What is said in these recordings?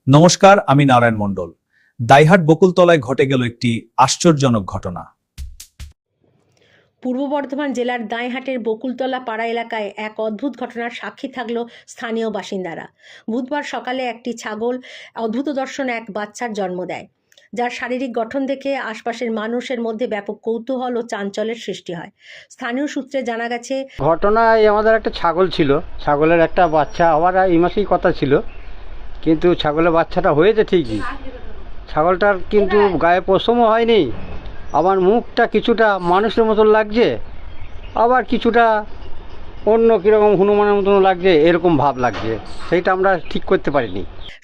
নমস্কার, আমি নারায়ণ মণ্ডল। দাইহাট বকুলতলায় ঘটে গেল একটি আশ্চর্যজনক ঘটনা। পূর্ব বর্ধমান জেলার দাইহাটের বকুলতলা পাড়া এলাকায় এক অদ্ভুত ঘটনার সাক্ষী থাকলো স্থানীয় বাসিন্দারা। বুধবার সকালে একটি ছাগল অদ্ভুত দর্শনে এক বাচ্চার জন্ম দেয়, যার শারীরিক গঠন দেখে আশপাশের মানুষের মধ্যে ব্যাপক কৌতূহল ও চাঞ্চল্যের সৃষ্টি হয়। স্থানীয় সূত্রে জানা গেছে, ঘটনায় আমাদের একটা ছাগল ছিল, ছাগলের একটা বাচ্চা হওয়ার এই মাসেই কথা ছিল, কিন্তু ছাগলের বাচ্চাটা হয়েছে ঠিকই। ছাগলটার কিন্তু গায়ে পশমও হয়নি, আবার মুখটা কিছুটা মানুষের মতন লাগছে, আবার কিছুটা অন্য কীরকম হনুমানের মতন লাগছে, এরকম ভাব লাগছে, সেইটা আমরা ঠিক করতে পারিনি।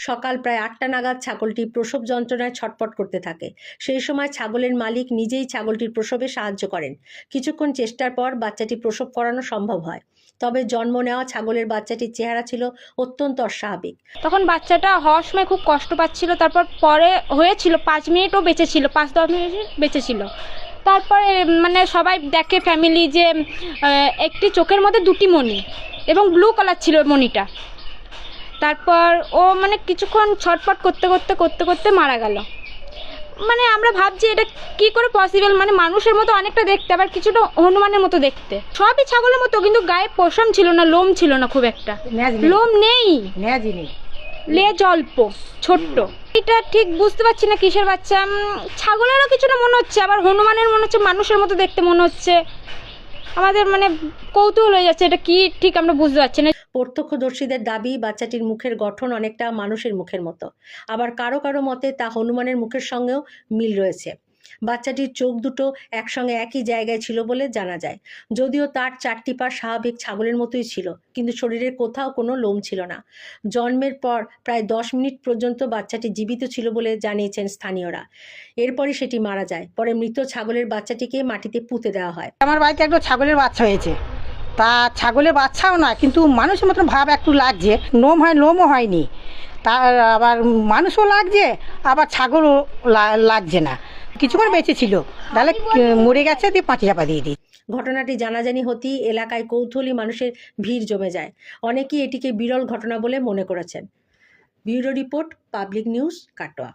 সকাল প্রায় 8টা নাগাদ ছাগলটি প্রসব যন্ত্রণায় ছটফট করতে থাকে। সেই সময় ছাগলের মালিক নিজেই ছাগলটির প্রসবে সাহায্য করেন। কিছুক্ষণ চেষ্টার পর বাচ্চাটি প্রসব করানো সম্ভব হয়। তবে জন্ম নেওয়া ছাগলের বাচ্চাটির চেহারা ছিল অত্যন্ত অস্বাভাবিক। তখন বাচ্চাটা হওয়ার সময় খুব কষ্ট পাচ্ছিল, তারপর পরে হয়েছিল 5 মিনিটও বেঁচেছিল, 5-10 মিনিট বেঁচেছিল। তারপরে মানে সবাই দেখে ফ্যামিলি যে একটি চোখের মধ্যে 2টি মণি এবং ব্লু কালার ছিল মণিটা। তারপর ও মানে কিছুক্ষণ ছটফট করতে করতে করতে করতে মারা গেল। মানে আমরা ভাবছি এটা কি করে পসিবল, মানে মানুষের মতো অনেকটা দেখতে, আবার কিছুটা হনুমানের মতো দেখতে, সবই ছাগলের মতো, কিন্তু গায়ে পশম ছিল না, লোম ছিল না, খুব একটা লোম নেই, লেজ অল্প ছোট্ট। এটা ঠিক বুঝতে পারছি না কিসের বাচ্চা। ছাগলেরও কিছুটা মনে হচ্ছে, আবার হনুমানের মনে হচ্ছে, মানুষের মতো দেখতে মনে হচ্ছে। আমাদের মানে কৌতূহল হয়ে যাচ্ছে, এটা কি ঠিক আমরা বুঝতে পারছি না। প্রত্যক্ষদর্শীদের দাবি, বাচ্চাটির মুখের গঠন অনেকটা মানুষের মুখের মতো, আবার কারো কারো মতে তা হনুমানের মুখের সঙ্গেও মিল রয়েছে। বাচ্চাটির চোখ দুটো একসঙ্গে একই জায়গায় ছিল বলে জানা যায়। যদিও তার 4টি পা স্বাভাবিক ছাগলের মতোই ছিল, কিন্তু শরীরের কোথাও কোনো লোম ছিল না। জন্মের পর প্রায় 10 মিনিট পর্যন্ত বাচ্চাটি জীবিত ছিল বলে জানিয়েছেন স্থানীয়রা। এরপরই সেটি মারা যায়। পরে মৃত ছাগলের বাচ্চাটিকে মাটিতে পুঁতে দেওয়া হয়। আমার বাড়িতে একটা ছাগলের বাচ্চা হয়েছে, তা ছাগলের বাচ্চাও না, কিন্তু মানুষের মতন ভাব একটু লাগছে, লোমও হয়নি, তার আবার মানুষও লাগছে, আবার ছাগলও লাগছে না। কিছুক্ষণ বেঁচে ছিল, তাহলে মরে গেছে, দিয়ে পাঁচি চাপা দিয়ে দিই। ঘটনাটি জানাজানি হতেই এলাকায় কৌতূহলী মানুষের ভিড় জমে যায়। অনেকেই এটিকে বিরল ঘটনা বলে মনে করেছেন। Bureau report, public news, Katwa.